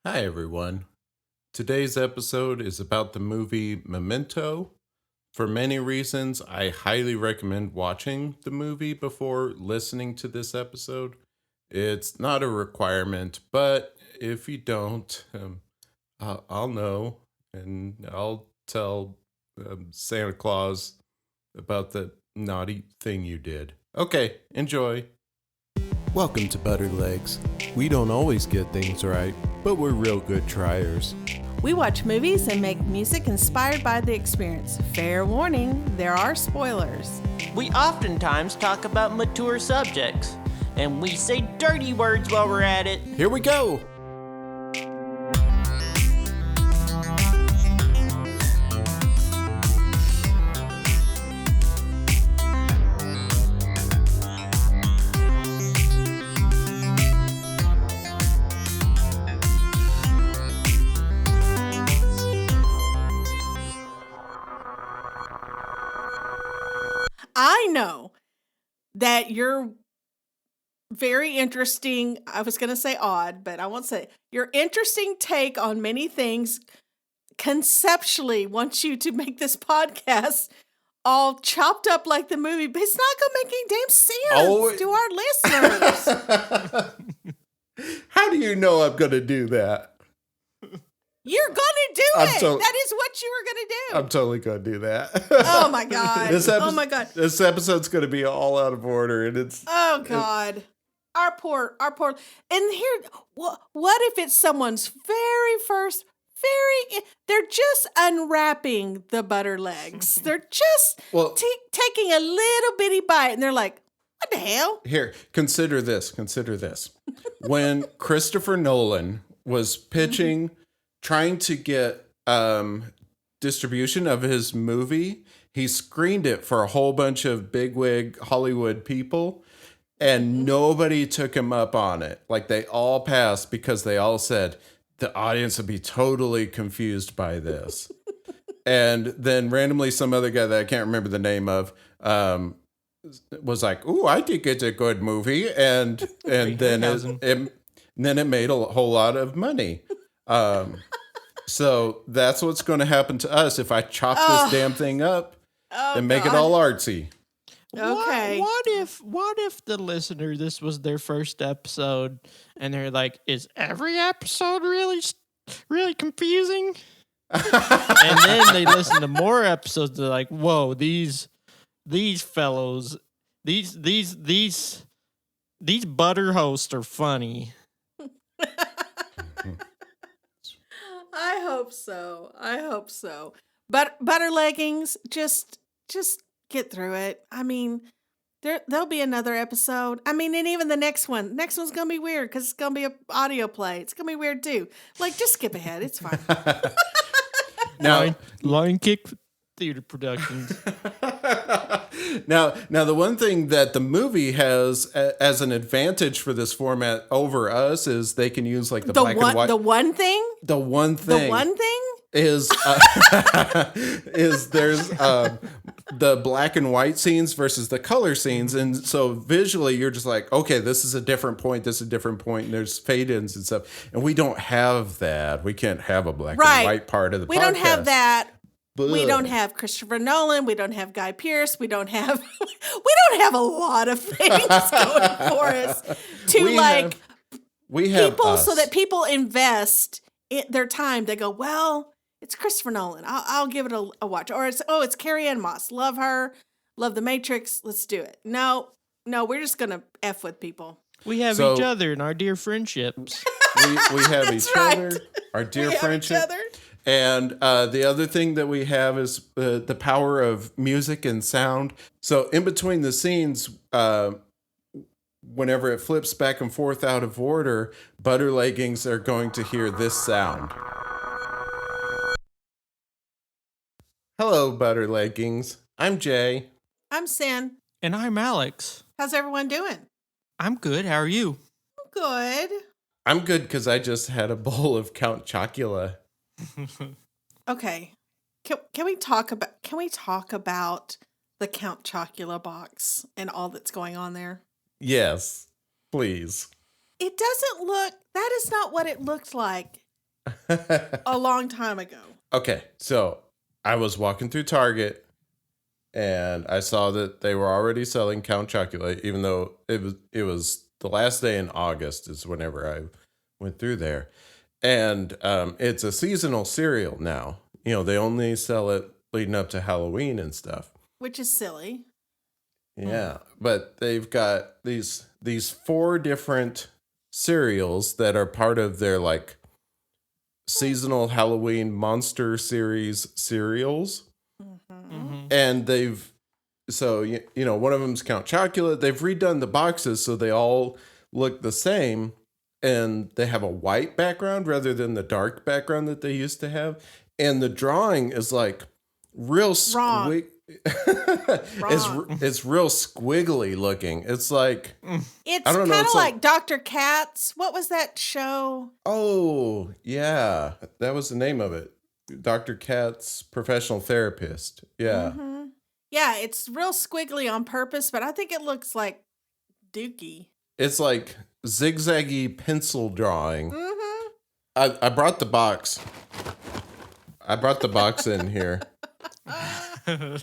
Hi, everyone. Today's episode is about the movie Memento. For many reasons, I highly recommend watching the movie before listening to this episode. It's not a requirement, but if you don't, I'll know and I'll tell Santa Claus about the naughty thing you did. Okay, enjoy. Welcome to Butterlegs. We don't always get things right, but we're real good triers. We watch movies and make music inspired by the experience. Fair warning, there are spoilers. We oftentimes talk about mature subjects, and we say dirty words while we're at it. Here we go! I know that you're very interesting. I was going to say odd, but I won't say your interesting take on many things conceptually wants you to make this podcast all chopped up like the movie, but it's not going to make any damn sense to our listeners. How do you know I'm going to do that? You're going to do it. That is what you were going to do. I'm totally going to do that. Oh my God. Oh my God. This episode's going to be all out of order, and it's... Oh God. Our poor, and here, what if it's someone's very first, they're just unwrapping the butter legs. They're just taking a little bitty bite, and they're like, what the hell? Here, consider this. When Christopher Nolan was pitching, trying to get distribution of his movie, he screened it for a whole bunch of bigwig Hollywood people, and nobody took him up on it. Like, they all passed because they all said the audience would be totally confused by this. And then randomly some other guy that I can't remember the name of was like, "Ooh, I think it's a good movie," and then it made a whole lot of money. So that's what's going to happen to us if I chop this damn thing up and make it all artsy. Okay. What if the listener, this was their first episode, and they're like, "Is every episode really confusing?" And then they listen to more episodes. They're like, "Whoa, these fellows, these butter hosts are funny." I hope so. But butter leggings, just get through it. I mean, there'll be another episode. I mean, and even the next one. Next one's gonna be weird because it's gonna be an audio play. It's gonna be weird too. Like, just skip ahead. It's fine. Now, Line Kick Theater Productions. Now, the one thing that the movie has as an advantage for this format over us is they can use like the black and white. The one thing is there's the black and white scenes versus the color scenes, and so visually you're just like, okay, this is a different point, and there's fade-ins and stuff, and we don't have that. We can't have a black and white part of the podcast. We don't have that. We don't have Christopher Nolan. We don't have Guy Pearce. We don't have a lot of things going for us we have people us. So that people invest their time. They go, well, it's Christopher Nolan. I'll give it a watch. Or it's Carrie Ann Moss. Love her. Love The Matrix. Let's do it. No, we're just gonna F with people. We have each other and our dear friendships. We have each other, our dear friendship. And the other thing that we have is the power of music and sound. So in between the scenes, whenever it flips back and forth out of order, butter leggings are going to hear this sound. Hello, butter leggings. I'm Jay. I'm Sin. And I'm Alex. How's everyone doing? I'm good. How are you? Good. I'm good because I just had a bowl of Count Chocula. Okay. Can we talk about the Count Chocula box and all that's going on there? Yes, please. It doesn't look, that is not what it looked like. a long time ago. Okay, so I was walking through Target and I saw that they were already selling Count Chocula, even though it was the last day in August is whenever I went through there. And it's a seasonal cereal now. You know, they only sell it leading up to Halloween and stuff. Which is silly. Yeah, but they've got these 4 different cereals that are part of their like seasonal Halloween monster series cereals. And one of them's Count Chocula. They've redone the boxes so they all look the same, and they have a white background rather than the dark background that they used to have. And the drawing is like real Wrong. it's real squiggly looking. It's like It's I don't know, kind of it's like Dr. Katz. What was that show? oh yeah, that was the name of it. Dr. Katz, professional therapist. Yeah. Yeah, it's real squiggly on purpose, but I think it looks like dookie. It's like zigzaggy pencil drawing. I brought the box. I brought the box in here.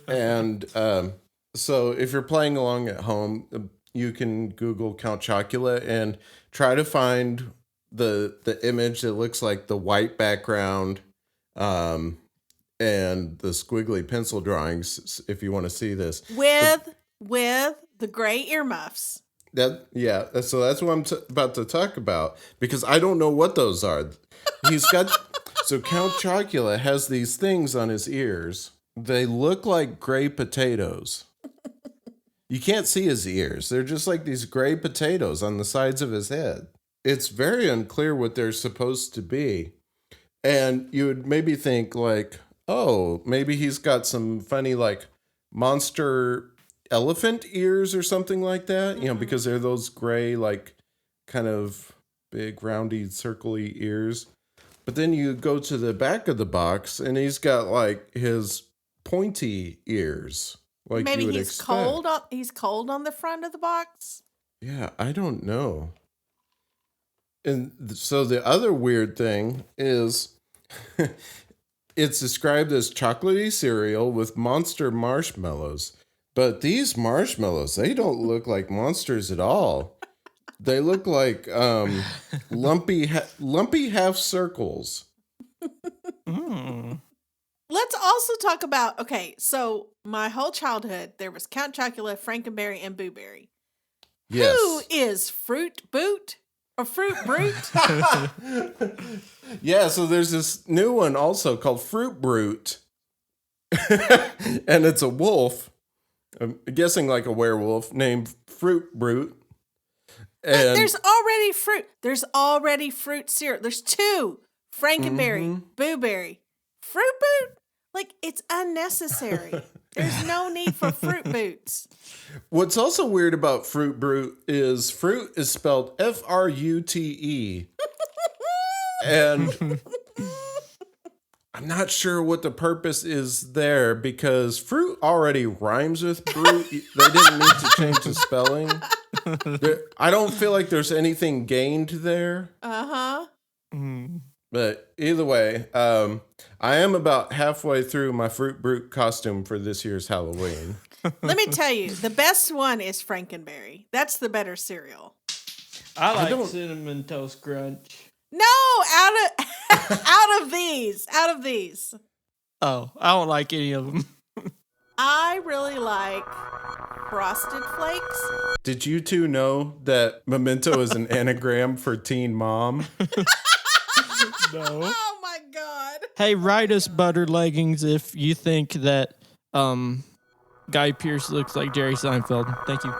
And so if you're playing along at home, you can Google Count Chocula and try to find the image that looks like the white background and the squiggly pencil drawings if you want to see this. With the gray earmuffs. So that's what I'm about to talk about, because I don't know what those are. He's got so Count Chocula has these things on his ears. They look like gray potatoes. You can't see his ears. They're just like these gray potatoes on the sides of his head. It's very unclear what they're supposed to be. And you would maybe think like, oh, maybe he's got some funny like monster elephant ears or something like that, you know, because they're those gray, like kind of big, roundy, circly ears. But then you go to the back of the box and he's got like his pointy ears. Like Maybe you would he's expect. cold. He's cold on the front of the box. Yeah, I don't know. And so the other weird thing is it's described as chocolatey cereal with monster marshmallows. But these marshmallows, they don't look like monsters at all. They look like lumpy half circles. Let's also talk about, okay, so my whole childhood, there was Count Chocula, Frankenberry, and Boo Berry. Yes. Who is Fruit Boot or Fruit Brute? Yeah, so there's this new one also called Fruit Brute. And it's a wolf. I'm guessing like a werewolf named Fruit Brute. But there's already fruit syrup. There's 2. Frankenberry, Boo Berry, Fruit Boot. Like, it's unnecessary. There's no need for Fruit Boots. What's also weird about Fruit Brute is fruit is spelled Frute. And I'm not sure what the purpose is there, because fruit already rhymes with brute. They didn't need to change the spelling. I don't feel like there's anything gained there. But either way, I am about halfway through my Fruit Brute costume for this year's Halloween. Let me tell you, the best one is Frankenberry. That's the better cereal. I like Cinnamon Toast Crunch. No, out of these. Oh, I don't like any of them. I really like Frosted Flakes. Did you two know that Memento is an anagram for teen mom? No. Oh my God. Hey, write us butter leggings if you think that Guy Pearce looks like Jerry Seinfeld. Thank you.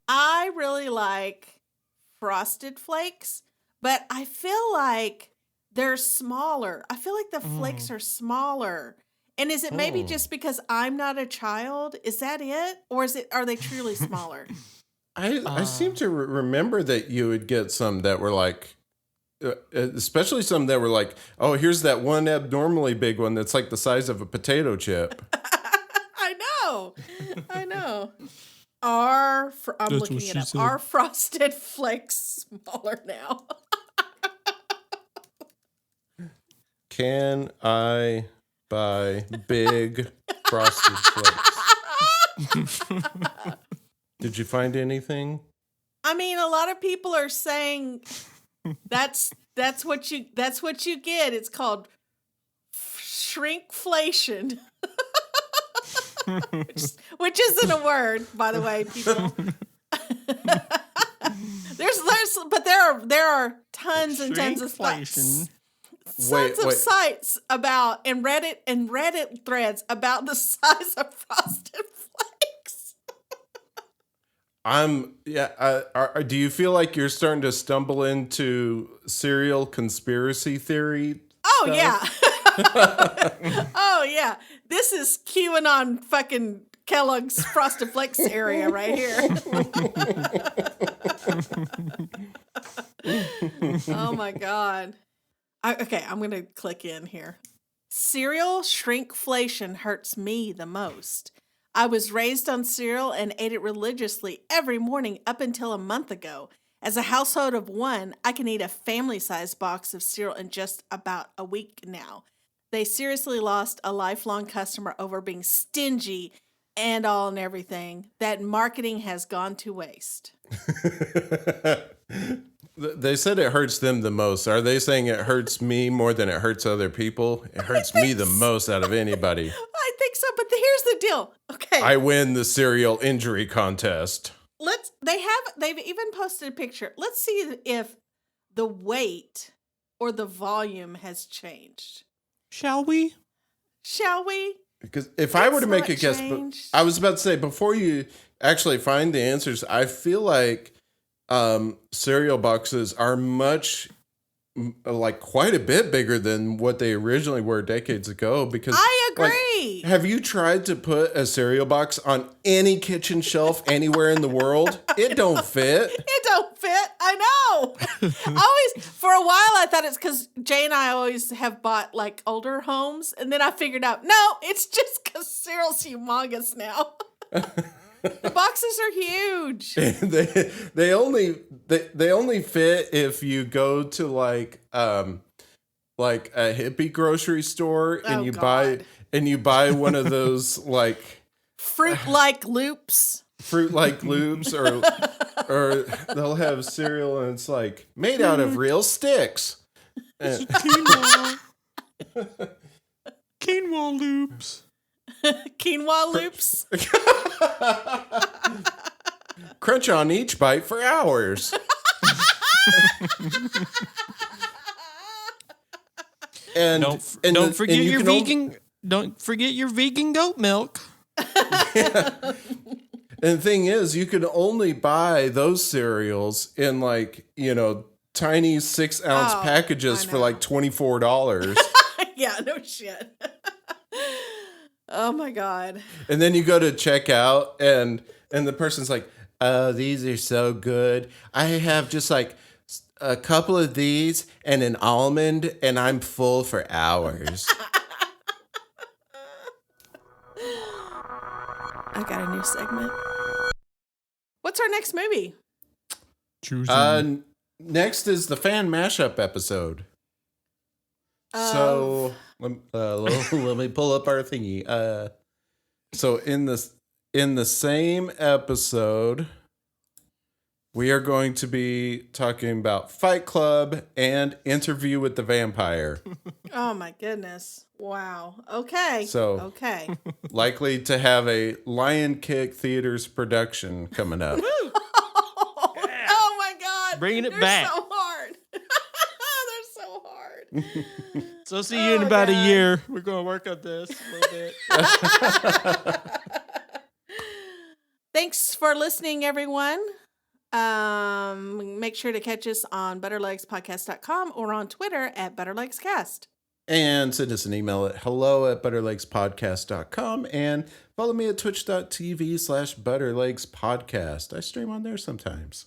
I really like Frosted Flakes, but I feel like they're smaller. I feel like the flakes are smaller. And is it maybe just because I'm not a child? Is that it? Or are they truly smaller? I seem to remember that you would get some that were like, especially some that were like, oh, here's that one abnormally big one that's like the size of a potato chip. I know. I'm looking it up. Are Frosted Flakes smaller now? Can I buy big Frosted Flakes? Did you find anything? I mean, a lot of people are saying that's what you get. It's called shrinkflation. which isn't a word, by the way, people. there are tons and tons of sites about and Reddit threads about the size of Frosted Flakes. Do you feel like you're starting to stumble into cereal conspiracy theory? Oh stuff? Yeah. Oh yeah. This is QAnon fucking Kellogg's Frosted Flakes area right here. Oh my God. Okay, I'm going to click in here. Cereal shrinkflation hurts me the most. I was raised on cereal and ate it religiously every morning up until a month ago. As a household of one, I can eat a family-sized box of cereal in just about a week now. They seriously lost a lifelong customer over being stingy and all and everything. That marketing has gone to waste. They said it hurts them the most. Are they saying it hurts me more than it hurts other people? It hurts me the most out of anybody. I think so, but here's the deal. Okay. I win the cereal injury contest. They've even posted a picture. Let's see if the weight or the volume has changed. Shall we? Because if I were to make a guess, I was about to say, before you actually find the answers, I feel like cereal boxes are quite a bit bigger than what they originally were decades ago. Because I agree. Have you tried to put a cereal box on any kitchen shelf anywhere in the world? It don't fit. It don't fit. I know. For a while, I thought it's because Jay and I always have bought like older homes, and then I figured out no, it's just because cereal's humongous now. The boxes are huge. they only fit if you go to like a hippie grocery store and you buy one of those like fruit-like loops. Or they'll have cereal and it's like made out of real sticks. Quinoa loops. Quinoa loops. Crunch on each bite for hours. And don't forget your vegan goat milk. Yeah. And the thing is, you can only buy those cereals in tiny 6-ounce packages for like $24. Yeah, no shit. Oh my God. And then you go to checkout and the person's like, "Oh, these are so good. I have just like a couple of these and an almond and I'm full for hours." I got a new segment. What's our next movie? Next is the fan mashup episode. So let me pull up our thingy. So in the same episode, we are going to be talking about Fight Club and Interview with the Vampire. Oh my goodness. Wow. Okay. Okay. Likely to have a Lion Kick Theaters production coming up. Oh my God. Bringing it back. So hard. They're so hard. So see you in about a year. We're going to work on this a little bit. Thanks for listening, everyone. Make sure to catch us on butterlegspodcast.com or on Twitter at butterlegscast. And send us an email at hello@butterlegspodcast.com and follow me at twitch.tv/butterlegspodcast. I stream on there sometimes.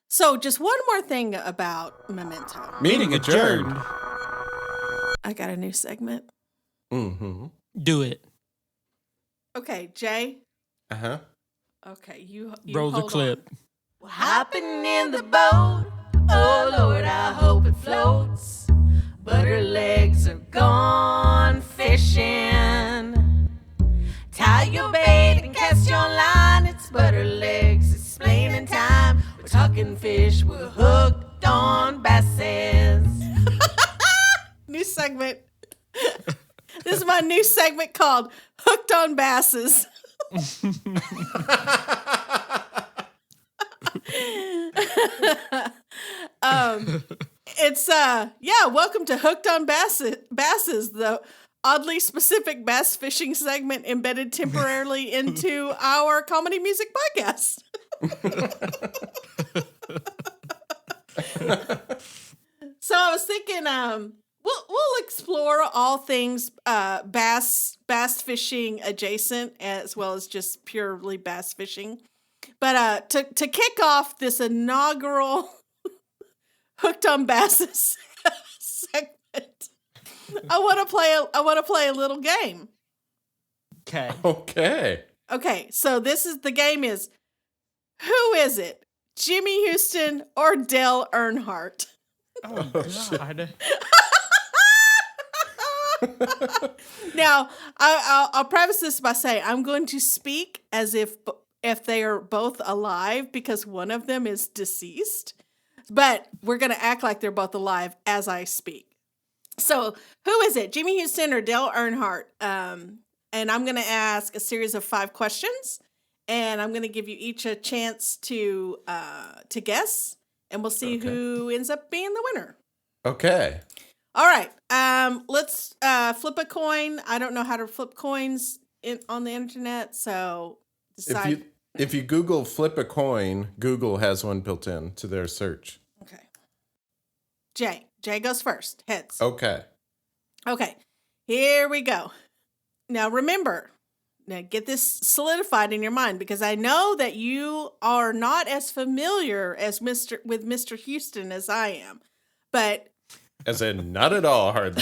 So just one more thing about Memento. Meeting adjourned. I got a new segment. Mm-hmm. Do it. Okay, Jay. Uh-huh. Okay, you roll the clip. On. Hopping in the boat. Oh, Lord, I hope it floats. Butter legs are gone. segment. This is my new segment called Hooked on Basses. Welcome to Hooked on Basses, the oddly specific bass fishing segment embedded temporarily into our comedy music podcast. So I was thinking, we'll explore all things bass fishing adjacent, as well as just purely bass fishing. But to kick off this inaugural Hooked on Basses segment, I want to play a little game. Okay. So the game is, who is it? Jimmy Houston or Dale Earnhardt? Oh, God. Now, I'll preface this by saying I'm going to speak as if they are both alive because one of them is deceased. But we're going to act like they're both alive as I speak. So, who is it? Jimmy Houston or Dale Earnhardt? And I'm going to ask a series of 5 questions. And I'm going to give you each a chance to guess. And we'll see who ends up being the winner. Okay. All right. Let's flip a coin. I don't know how to flip coins on the internet, so decide. If you Google flip a coin, Google has one built in to their search. Okay. Jay goes first. Heads. Okay. Here we go. Now remember, get this solidified in your mind because I know that you are not as familiar with Mr. Houston as I am, but. As in, not at all, hardly.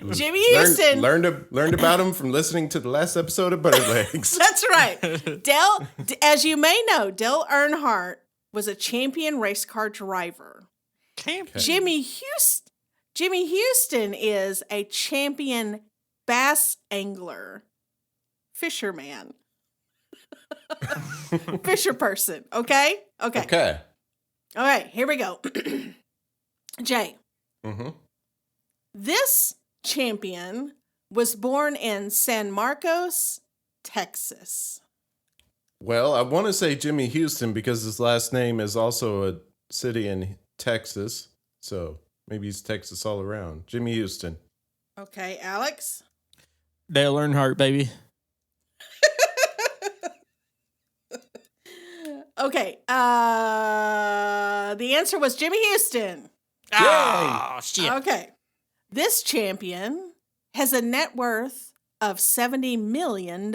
Jimmy Houston learned about him from listening to the last episode of Bird Legs. That's right. Dale, as you may know, Dale Earnhardt was a champion race car driver. Jimmy Houston is a champion bass angler, fisherman, fisher person. Okay. All right. Here we go. Jay. Mm-hmm. This champion was born in San Marcos, Texas. Well, I want to say Jimmy Houston because his last name is also a city in Texas. So maybe he's Texas all around. Jimmy Houston. Okay, Alex? Dale Earnhardt, baby. Okay, the answer was Jimmy Houston. Oh, shit. Okay. This champion has a net worth of $70 million.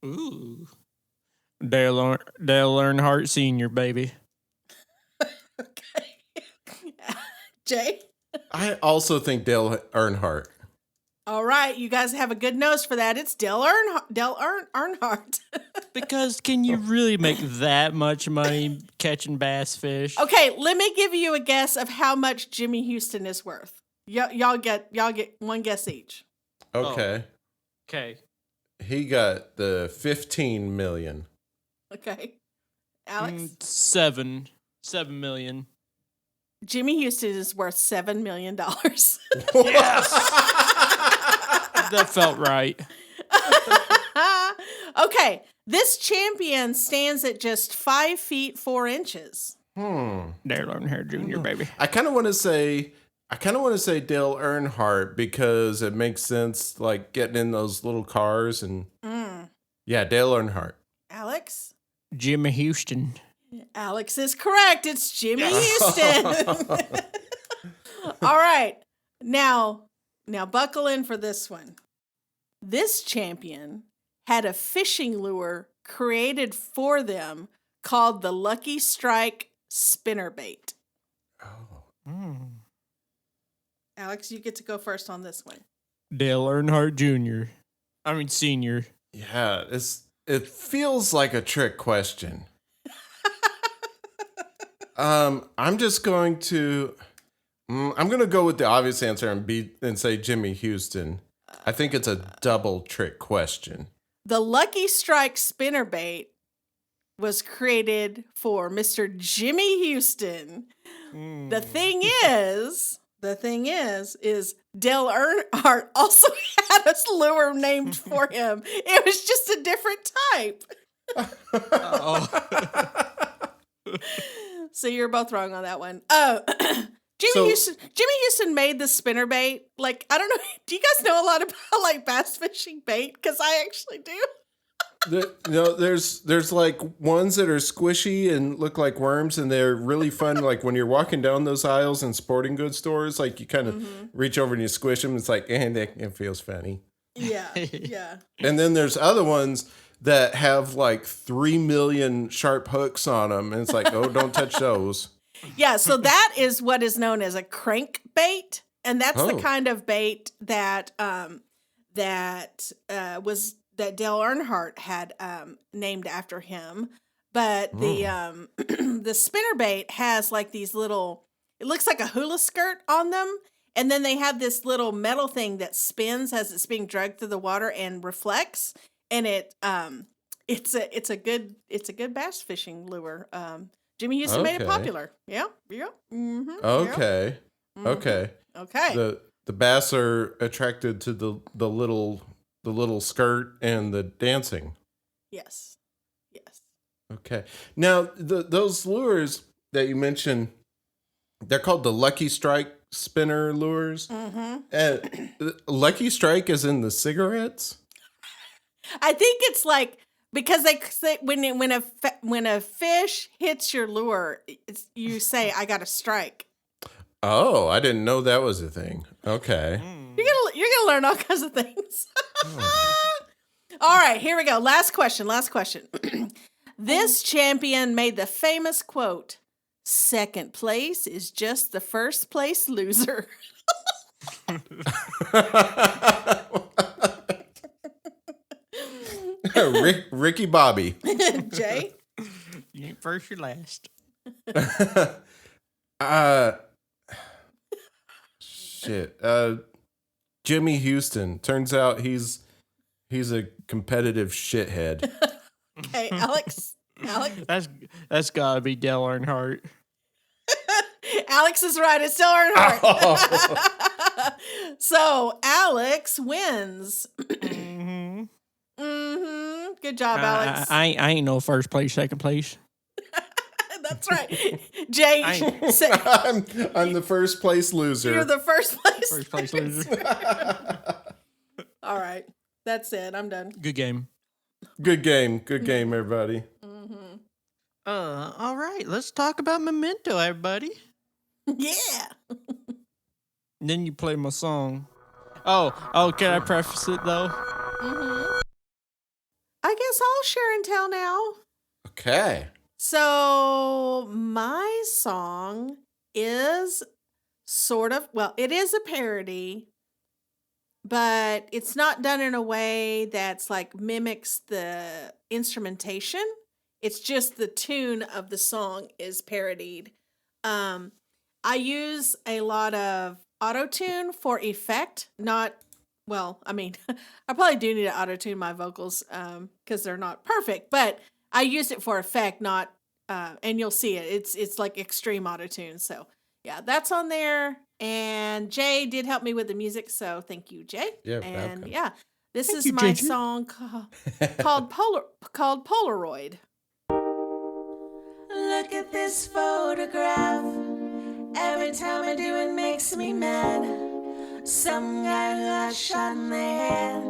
Ooh. Dale Earnhardt Sr., baby. Okay. Jay? I also think Dale Earnhardt. All right. You guys have a good nose for that. It's Dale Earnhardt. Because can you really make that much money catching bass fish? Okay, let me give you a guess of how much Jimmy Houston is worth. Y'all get one guess each. Okay. Okay. He got the 15 million. Okay. Alex? 7 million. Jimmy Houston is worth $7 million. Yes! That felt right. Okay. This champion stands at just 5 feet 4 inches. Dale Earnhardt Jr., baby. I kind of want to say Dale Earnhardt because it makes sense, like getting in those little cars and yeah, Dale Earnhardt. Alex? Jimmy Houston. Alex is correct. It's Jimmy Houston. All right. Now buckle in for this one. This champion had a fishing lure created for them called the Lucky Strike spinnerbait. Oh. Alex, you get to go first on this one. Dale Earnhardt Jr. Senior. Yeah, it feels like a trick question. I'm just going to go with the obvious answer and say Jimmy Houston. I think it's a double trick question. The Lucky Strike spinnerbait was created for Mr. Jimmy Houston. The thing is, the thing is Dale Earnhardt also had a lure named for him. It was just a different type. So you're both wrong on that one. Jimmy Houston made the spinnerbait. Like, I don't know. Do you guys know a lot about like bass fishing bait? Because I actually do. There's like ones that are squishy and look like worms, and they're really fun. Like when you're walking down those aisles in sporting goods stores, like you kind of reach over and you squish them. It's like, it feels funny. Yeah, yeah. And then there's other ones that have like 3 million sharp hooks on them, and it's like, oh, don't touch those. Yeah, so that is what is known as a crank bait, and that's the kind of bait that that Dale Earnhardt had named after him. But the the spinnerbait has like these little, it looks like a hula skirt on them, and then they have this little metal thing that spins as it's being dragged through the water and reflects, and it's a good bass fishing lure. Jimmy Houston made it popular. Yeah. Mm-hmm. Okay. Yeah. Okay. Okay. The bass are attracted to the little skirt and the dancing. Yes. Okay. Now those lures that you mentioned, they're called the Lucky Strike spinner lures. Mm-hmm. Lucky Strike is in the cigarettes. I think it's like, because they say when a fish hits your lure, you say, "I got a strike." Oh, I didn't know that was a thing. Okay. You're gonna learn all kinds of things. All right, here we go. Last question. This champion made the famous quote, "Second place is just the first place loser." Ricky Bobby. Jay? You ain't first, you're last. Shit. Jimmy Houston. Turns out he's a competitive shithead. Okay, Alex. That's gotta be Dale Earnhardt. Alex is right. It's still Earnhardt. Oh. So Alex wins. Good job, Alex. I ain't no first place, second place. That's right. Jay, I'm the first place loser. You're the first place. First place loser. All right. That's it. I'm done. Good game. Good game, everybody. Mm-hmm. All right. Let's talk about Memento, everybody. Yeah. Then you play my song. Oh, can I preface it though? Mm-hmm. I guess I'll share and tell now. Okay. So my song is it is a parody, but it's not done in a way that's like mimics the instrumentation. It's just the tune of the song is parodied. I use a lot of auto-tune for effect, I probably do need to auto-tune my vocals because they're not perfect, but I use it for effect, not and you'll see it. It's like extreme auto-tune. So yeah, that's on there. And Jay did help me with the music, so thank you, Jay. Yeah, and welcome. yeah, this Thank is you, my JJ. song called Polaroid. Look at this photograph. Every time I do it makes me mad. Some guy who got shot in the head.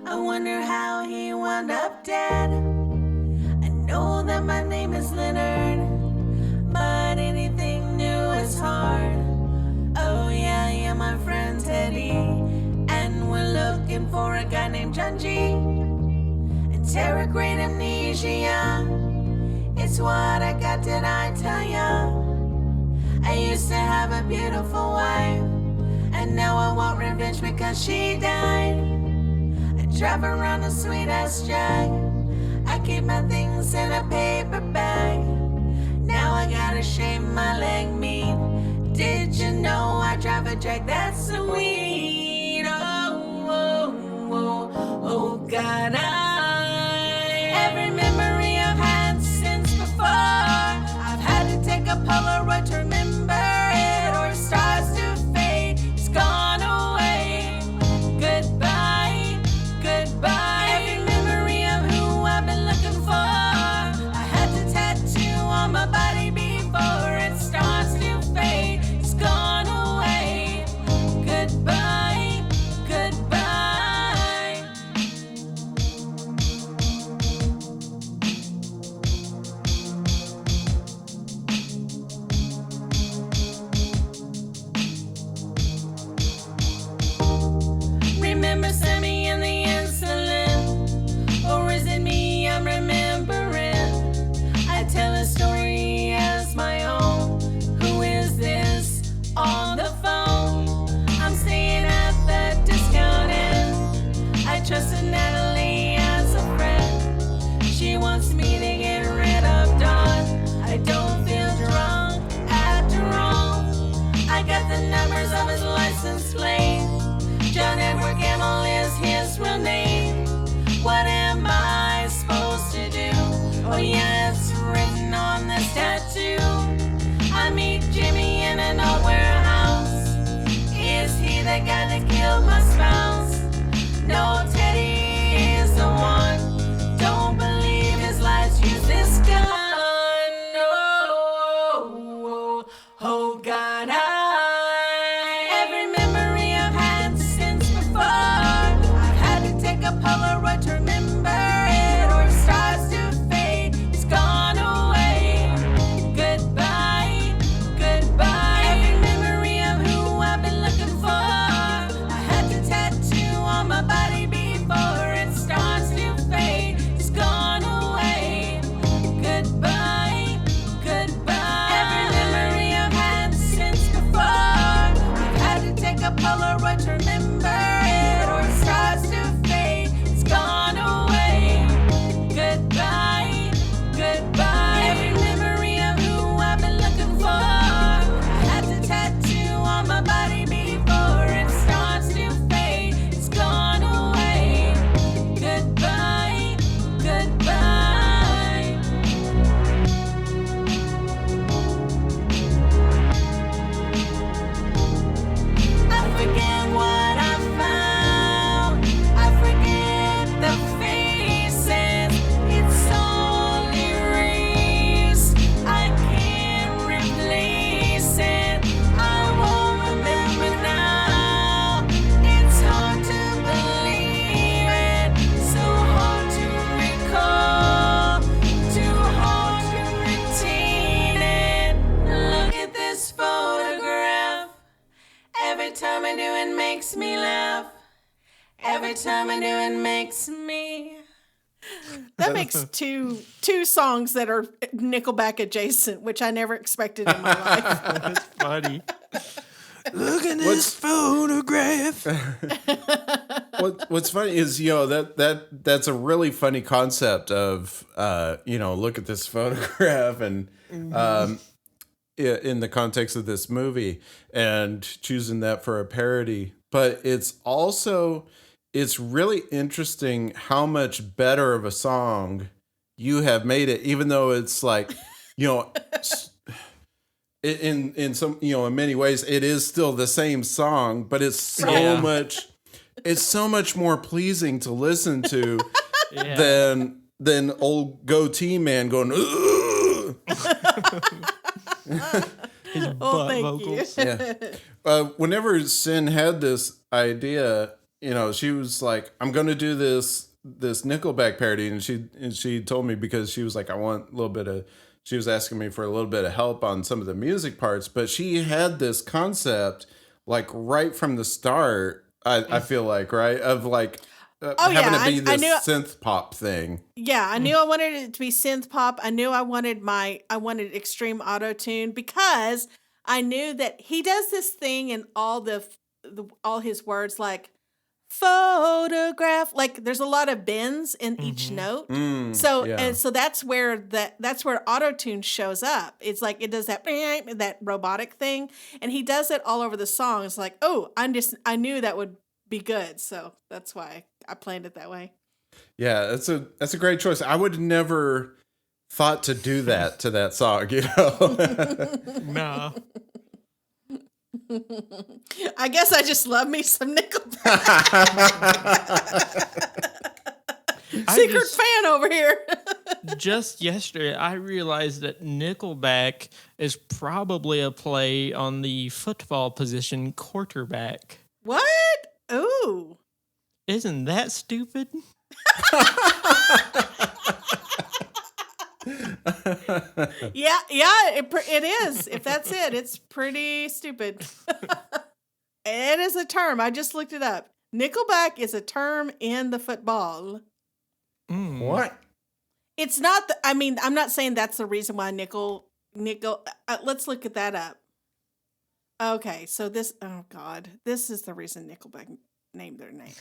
I wonder how he wound up dead. I know that my name is Leonard, but anything new is hard. Oh yeah, my friend Teddy, and we're looking for a guy named John G. Interrogate amnesia, it's what I got, did I tell ya? I used to have a beautiful wife, and now I want revenge because she died. I drive around a sweet-ass jag. I keep my things in a paper bag. Now I gotta shave my leg meat. Did you know I drive a jag that's sweet? Oh, God, every memory I've had since before, I've had to take a Polaroid to remember it, or stars to fade. license plate. John Edward Gamble is his real name. What am I supposed to do? Oh yeah, it's written on this tattoo. I meet Jimmy in an old warehouse. Is he the guy that killed my spouse? No, Teddy is the one. Don't believe his lies, use this gun. No, oh God, every memory I've had since before. I've had to take a Polaroid to remember it, or it starts to fade. It's gone away. Goodbye, goodbye. Every memory of who I've been looking for. I had to tattoo on my body before it starts to fade. It's gone away. Goodbye, goodbye. Every memory I've had since before. I've had to take a Polaroid to remember it, or it starts to fade. It's gone away. Goodbye, goodbye. Every memory of who I've been looking for. I had to tattoo on my body before it starts to fade. It's gone away. Goodbye, goodbye. I forget what I found. I forget the faces. It's all erased. I can't replace it. I won't remember now. It's hard to believe it. So hard to recall. Too hard to retain it. Look at this photograph. Every time I do it makes me laugh. Every time I do it makes me. That makes two songs that are Nickelback adjacent, which I never expected in my life. That's funny. Look at this photograph. What's funny is, that's a really funny concept of, look at this photograph and in the context of this movie and choosing that for a parody. But it's really interesting how much better of a song you have made it, even though it's like, in some, in many ways, it is still the same song, but it's so much more pleasing to listen to than old goatee man going, "Ugh." His butt vocals. Yeah. Whenever Sin had this idea, she was like, "I'm going to do this Nickelback parody," and she told me, because she was like, "I want a little bit of." She was asking me for a little bit of help on some of the music parts, but she had this concept like right from the start. I feel like, right, of like having it be this synth pop thing. Yeah, I knew I wanted it to be synth pop. I knew I wanted extreme auto tune, because I knew that he does this thing in all all his words, like photograph, like there's a lot of bends in each note. So that's where auto tune shows up. It's like it does that robotic thing, and he does it all over the song. It's like, oh, I knew that would be good, so that's why I planned it that way. Yeah, that's a great choice. I would have never thought to do that to that song, No. I guess I just love me some Nickelback. Secret fan over here. Just yesterday, I realized that Nickelback is probably a play on the football position quarterback. What? Ooh. Isn't that stupid? Yeah, it is. If that's it, it's pretty stupid. It is a term. I just looked it up. Nickelback is a term in the football. What? It's not. I'm not saying that's the reason why nickel. Let's look at that up. Okay, so this. Oh God, this is the reason Nickelback named their name.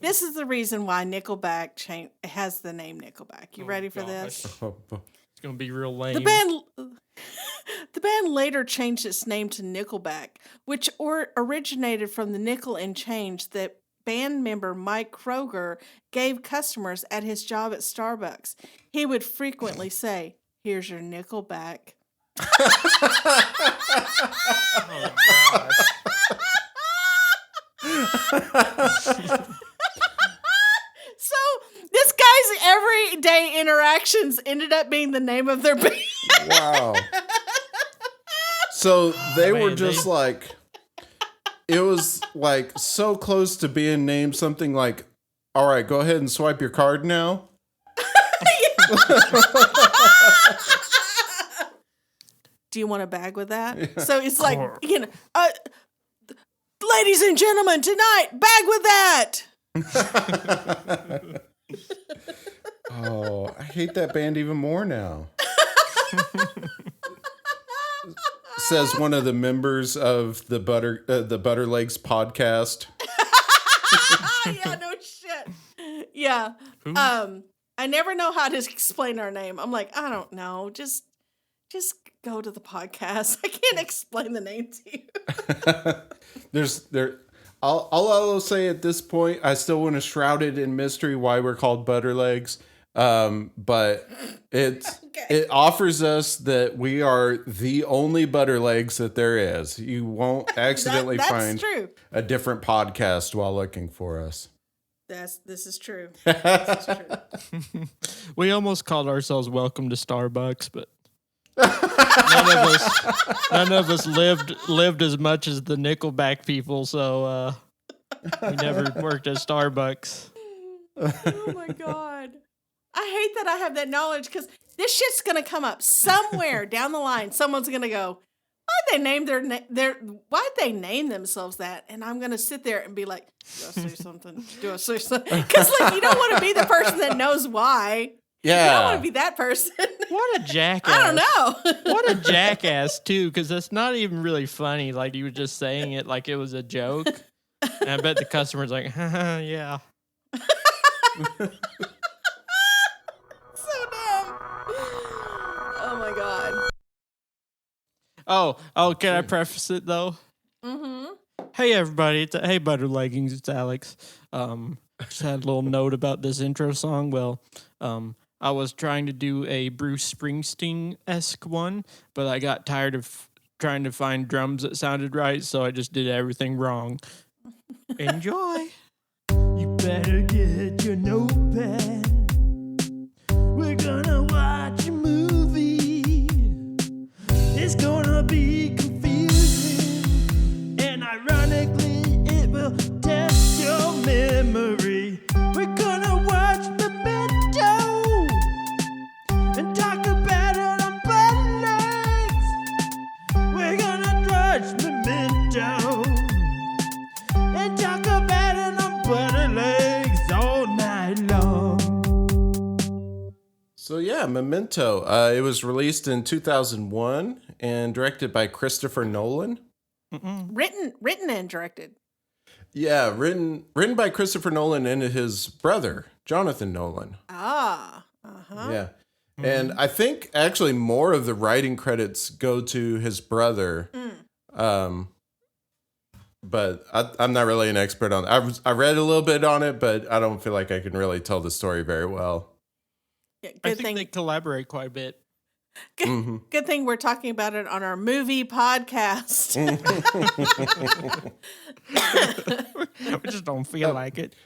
This is the reason why Nickelback has the name Nickelback. You ready for this? gonna be real lame. The band later changed its name to Nickelback, which originated from the nickel and change that band member Mike Kroger gave customers at his job at Starbucks. He would frequently say, "Here's your Nickelback." Oh God. So this guy's everyday interactions ended up being the name of their band. Wow. So they were Man, just like, it was like so close to being named something like, all right, go ahead and swipe your card now. Do you want a bag with that? So it's like, ladies and gentlemen, tonight, bag with that. Oh, I hate that band even more now. Says one of the members of the Butter Legs podcast. Yeah, no shit. Yeah. I never know how to explain our name. I'm like, I don't know. Just go to the podcast. I can't explain the name to you. All I'll say at this point, I still want to shroud it in mystery why we're called Butter Legs. But it offers us that we are the only Butter Legs that there is. You won't accidentally find true. a different podcast while looking for us. This is true. We almost called ourselves Welcome to Starbucks, but none of us lived as much as the Nickelback people, so we never worked at Starbucks. Oh my God. I hate that I have that knowledge because this shit's gonna come up somewhere down the line. Someone's gonna go, "Why'd they name Why'd they name themselves that?" And I'm gonna sit there and be like, "Do I say something? Do I say something?" Because like you don't want to be the person that knows why. Yeah, you don't want to be that person. What a jackass! I don't know. What a jackass too, because that's not even really funny. Like you were just saying it like it was a joke. And I bet the customer's like, haha, yeah. So dumb. Oh my God. Oh, can I preface it though? Mm-hmm. Hey everybody, hey Butter Leggings, it's Alex. Just had a little note about this intro song. Well, I was trying to do a Bruce Springsteen-esque one, but I got tired of trying to find drums that sounded right, so I just did everything wrong. Enjoy. You better get your notepad. We're gonna watch a movie. It's gonna be confusing, and ironically, it will test your memory. We're gonna watch Memento and talk about it on Butter Legs. We're gonna watch Memento and talk about it on Butter Legs all night long. So yeah, Memento. It was released in 2001 and directed by Christopher Nolan. Written and directed. Yeah, written by Christopher Nolan and his brother, Jonathan Nolan. Ah. Uh-huh. Yeah. And I think actually more of the writing credits go to his brother. But I'm not really an expert on it. I read a little bit on it, but I don't feel like I can really tell the story very well. Yeah, I think they collaborate quite a bit. Good thing we're talking about it on our movie podcast. We just don't feel like it.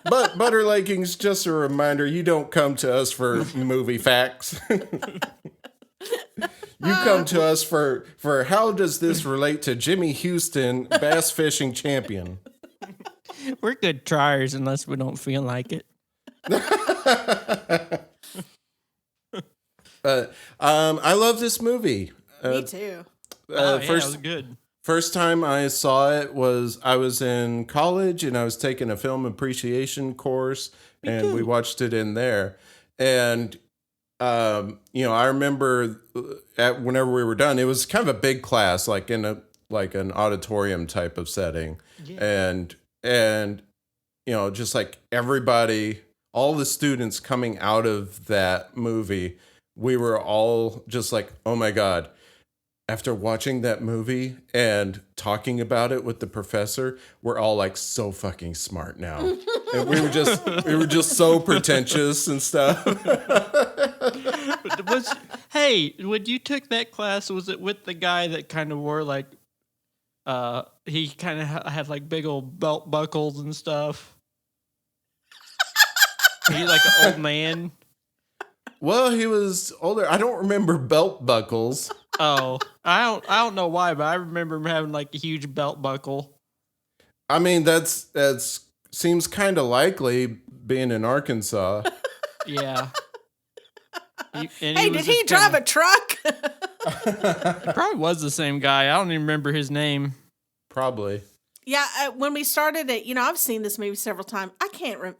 But Butter Leggings, just a reminder, you don't come to us for movie facts. You come to us for how does this relate to Jimmy Houston, bass fishing champion? We're good triers unless we don't feel like it. I love this movie. Me too. It was good. First time I saw it was I was in college and I was taking a film appreciation course and we watched it in there. And I remember whenever we were done, it was kind of a big class, like in an auditorium type of setting. Yeah. And just like everybody, all the students coming out of that movie we were all just like, oh my God. After watching that movie and talking about it with the professor, we're all like so fucking smart now. And we were just so pretentious and stuff. Hey, when you took that class, was it with the guy that kind of wore like, he kind of had like big old belt buckles and stuff? He like an old man? Well, he was older. I don't remember belt buckles. Oh, I don't know why, but I remember him having like a huge belt buckle. I mean, that's seems kind of likely being in Arkansas. Yeah. Hey, did he drive a truck? It probably was the same guy. I don't even remember his name. Probably. Yeah, when we started it, I've seen this movie several times. I can't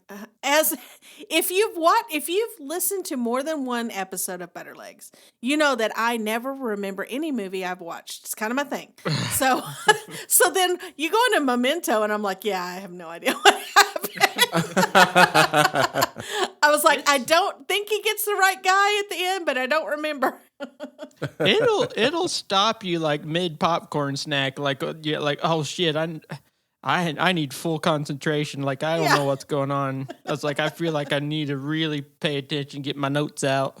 if you've listened to more than one episode of Butter Legs, you know that I never remember any movie I've watched. It's kind of my thing. So, so then you go into Memento, and I'm like, yeah, I have no idea what happened. I was like, I don't think he gets the right guy at the end, but I don't remember. It'll stop you like mid popcorn snack, like oh shit, I need full concentration, like I don't know what's going on. I was like, I feel like I need to really pay attention, get my notes out.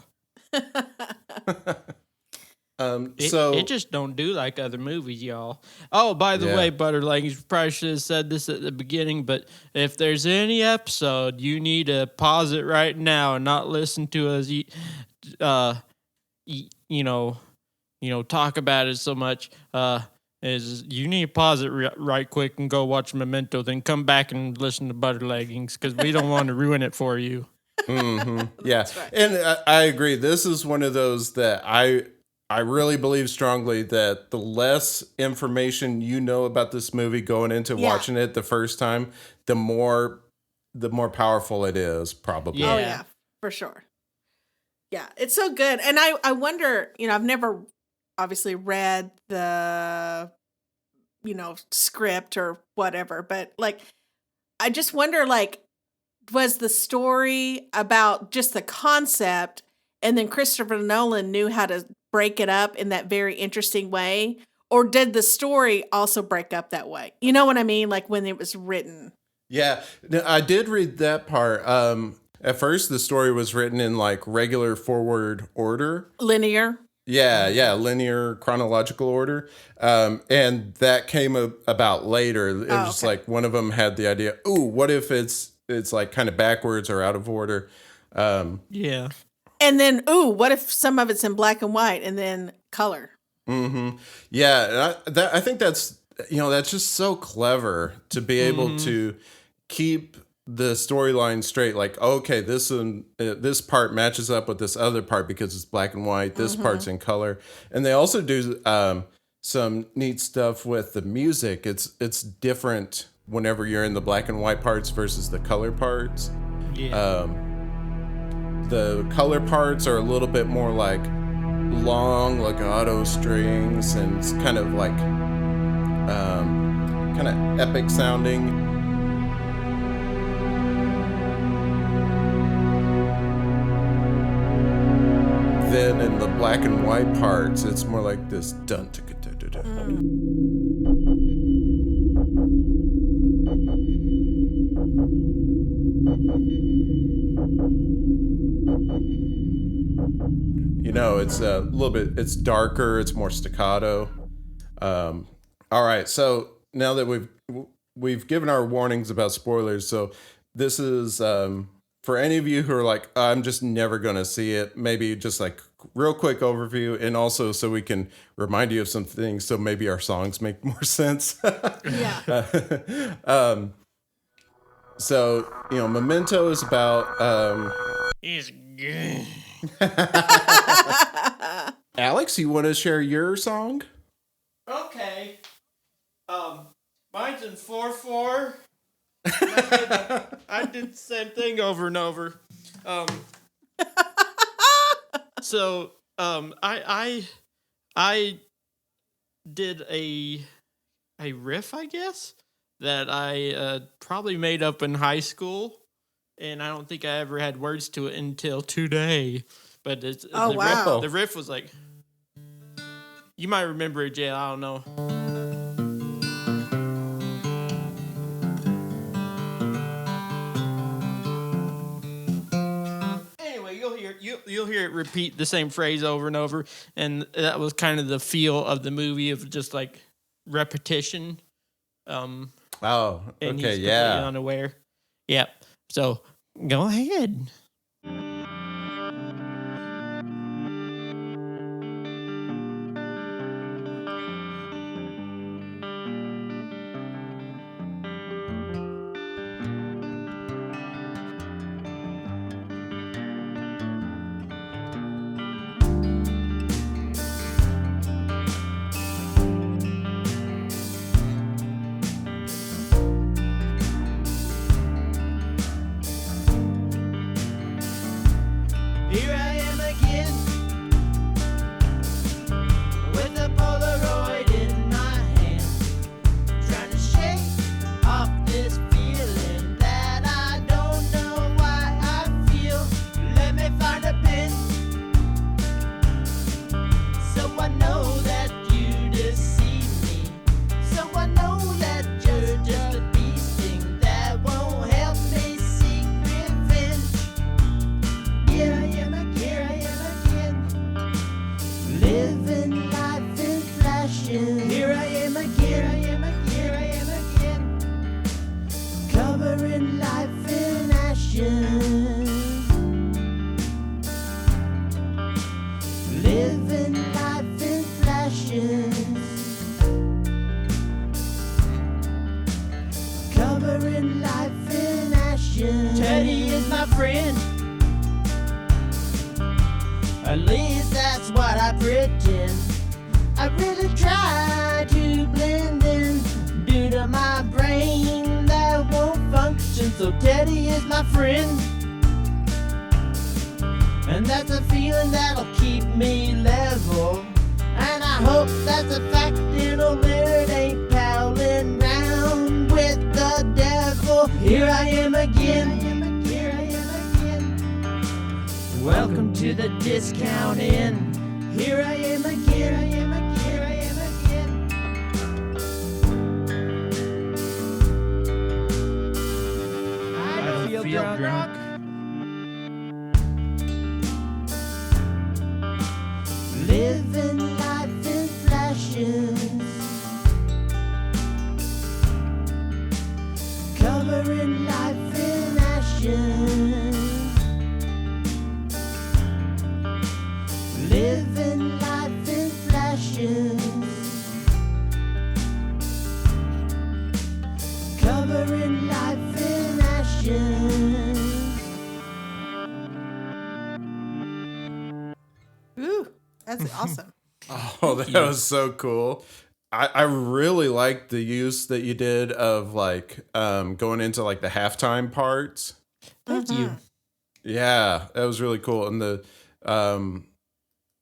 It just don't do like other movies, y'all. Oh, by the way, Butterlegs, you probably should have said this at the beginning, but if there's any episode you need to pause it right now and not listen to us talk about it so much, is you need to pause it right quick and go watch Memento, then come back and listen to Butterleggings, because we don't want to ruin it for you. Mm-hmm. Yeah, right. And I agree. This is one of those that I really believe strongly that the less information you know about this movie going into watching it the first time, the more powerful it is, probably. Yeah. Oh yeah, for sure. Yeah, it's so good. And I wonder, I've never obviously read the, script or whatever, but like, I just wonder, like, was the story about just the concept, and then Christopher Nolan knew how to break it up in that very interesting way? Or did the story also break up that way? You know what I mean? Like when it was written. Yeah, I did read that part. At first, the story was written in like regular forward order. Linear. Yeah, linear chronological order. And that came about later. It was just like one of them had the idea, ooh, what if it's like kind of backwards or out of order? Yeah. And then, ooh, what if some of it's in black and white and then color? Mm-hmm. Yeah, I think that's just so clever to be able to keep the storyline straight. Like, okay, this part matches up with this other part because it's black and white. This part's in color, and they also do some neat stuff with the music. It's different whenever you're in the black and white parts versus the color parts. Yeah. The color parts are a little bit more like long legato strings, and it's kind of like kind of epic sounding. Then in the black and white parts, it's more like this dun. It's a little bit, it's darker, it's more staccato. All right, so now that we've given our warnings about spoilers, so this is for any of you who are like, I'm just never gonna see it, maybe just like real quick overview, and also so we can remind you of some things, so maybe our songs make more sense. Yeah. So Memento is about It's good. Alex, you want to share your song? Okay. Mine's in 4/4. I did the same thing over and over. So I did a riff, I guess, that I probably made up in high school, and I don't think I ever had words to it until today. But it's Oh, wow. The riff was like, you might remember it, Jay. I don't know. Anyway, you'll hear it repeat the same phrase over and over, and that was kind of the feel of the movie of just like repetition. Oh, And okay, he's yeah. completely unaware. Yep. So go ahead. Here I am again with a Polaroid in my hand, trying to shake off this feeling that I don't know why I feel. Let me find a pen so I know that you deceive me, so I know that you're just a bee sting that won't help me seek revenge. Here I am again, living life in flashes. Here I am again, covering life in ashes. Living life in flashes. Covering life in ashes. Teddy is my friend. At least that's what I pretend. I really try to blend in due to my brain that won't function. So Teddy is my friend, and that's a feeling that'll keep me level. And I hope that's a fact in old Laird ain't palling round with the devil. Here I am again. Welcome to the discount inn. Here I am again. I don't feel drunk. Living life in flashes. Covering life in ashes. Living life in flashes. Covering life in ashes. Ooh, that's awesome. Oh, that was so cool. I really liked the use that you did of like going into like the halftime parts. Thank you. Yeah, that was really cool. And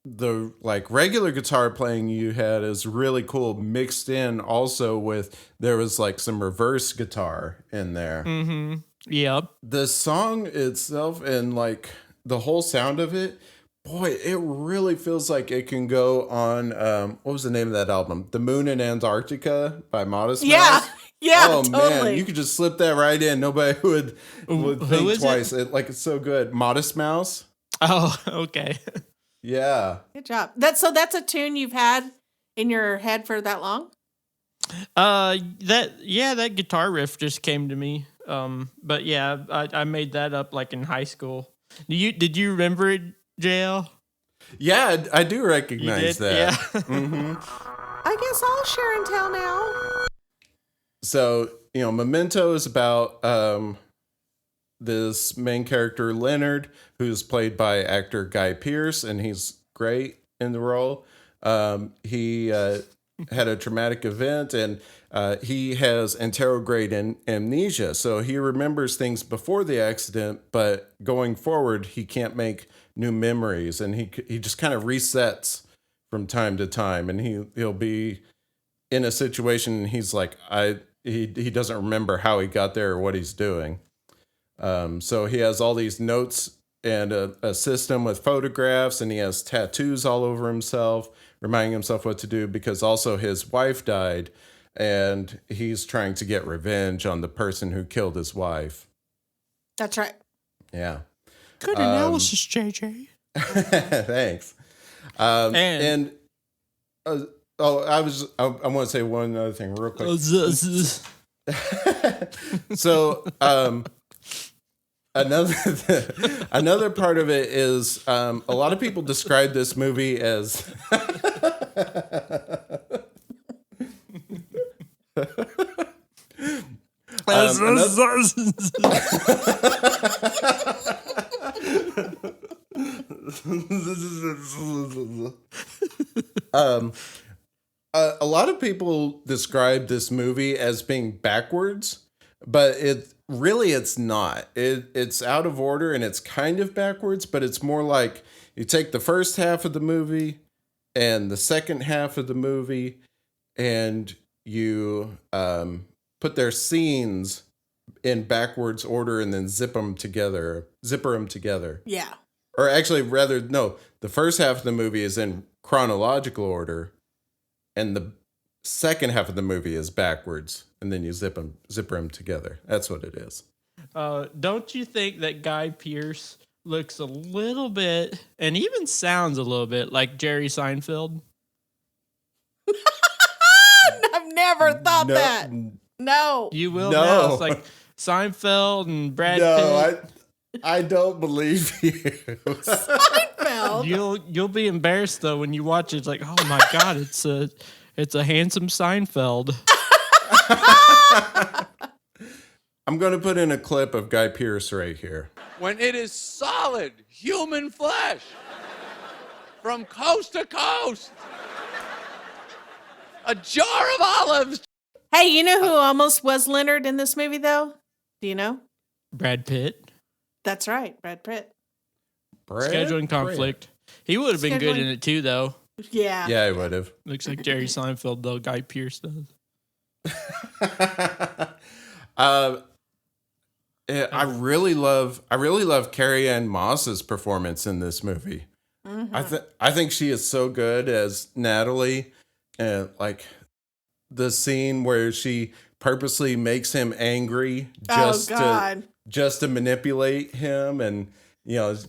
the like regular guitar playing you had is really cool, mixed in also with there was like some reverse guitar in there. Mm-hmm. Yep. The song itself and like the whole sound of it, boy, it really feels like it can go on what was the name of that album? The Moon in Antarctica by Modest Yeah. Mouse. Yeah, Oh totally. man, you could just slip that right in. Nobody would Who think is twice. It's so good. Modest Mouse. Oh, okay. Yeah. Good job. That's a tune you've had in your head for that long? That guitar riff just came to me. But yeah, I made that up like in high school. Did you remember it, JL? Yeah, I do You recognize did? that. Yeah. hmm I guess I'll share and tell now. So, Memento is about this main character, Leonard, who's played by actor Guy Pearce, and he's great in the role. He had a traumatic event, and he has anterograde amnesia. So he remembers things before the accident, but going forward, he can't make new memories, and he just kind of resets from time to time, and he'll be in a situation, and he's like, he doesn't remember how he got there or what he's doing. So he has all these notes a system with photographs, and he has tattoos all over himself, reminding himself what to do because also his wife died, and he's trying to get revenge on the person who killed his wife. That's right. Yeah. Good analysis, JJ. Thanks. And I want to say one other thing real quick. So, another part of it is a lot of people describe this movie as a lot of people describe this movie as being backwards, but it's not. It's out of order and it's kind of backwards, but it's more like you take the first half of the movie and the second half of the movie, and you put their scenes in backwards order and then zipper them together. Yeah. Or actually, rather, no, the first half of the movie is in chronological order, and the second half of the movie is backwards, and then you zipper them together. That's what it is. Don't you think that Guy Pearce looks a little bit, and even sounds a little bit like Jerry Seinfeld? I've never thought that. No. You will No. now. It's like Seinfeld and Brad Pitt. I don't believe you. Seinfeld. You'll be embarrassed though when you watch it. It's like, oh my god, it's a handsome Seinfeld. I'm going to put in a clip of Guy Pearce right here. When it is solid human flesh from coast to coast, a jar of olives. Hey, you know who almost was Leonard in this movie, though? Do you know? Brad Pitt. That's right, Brad Pitt. Scheduling conflict. He would have been good in it too, though. Yeah. Yeah, I would have. Looks like Jerry Seinfeld, though. Guy Pearce does. I really love Carrie Ann Moss's performance in this movie. Mm-hmm. I think she is so good as Natalie, and like the scene where she purposely makes him angry just to manipulate him, and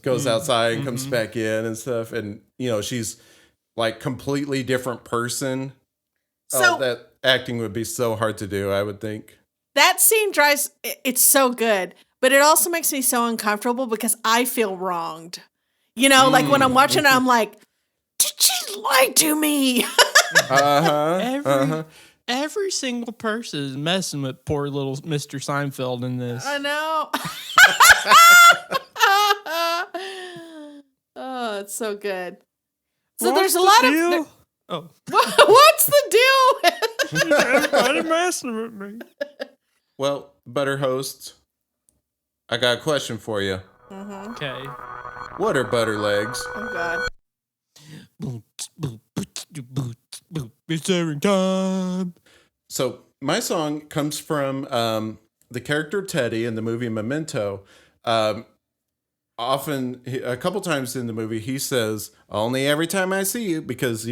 goes outside and comes back in and stuff, and she's like completely different person. So that acting would be so hard to do, I would think. that scene it's so good, but it also makes me so uncomfortable because I feel wronged. Like when I'm watching it, I'm like, she lied to me. Every single person is messing with poor little Mr. Seinfeld in this. I know. Oh, it's so good. So there's a lot of. Oh, What's the deal? everybody messing with me. Well, butter hosts, I got a question for you. Okay. What are butter legs? Oh God. It's every time. So my song comes from the character Teddy in the movie Memento. Often, a couple times in the movie, he says, "Only every time I see you," because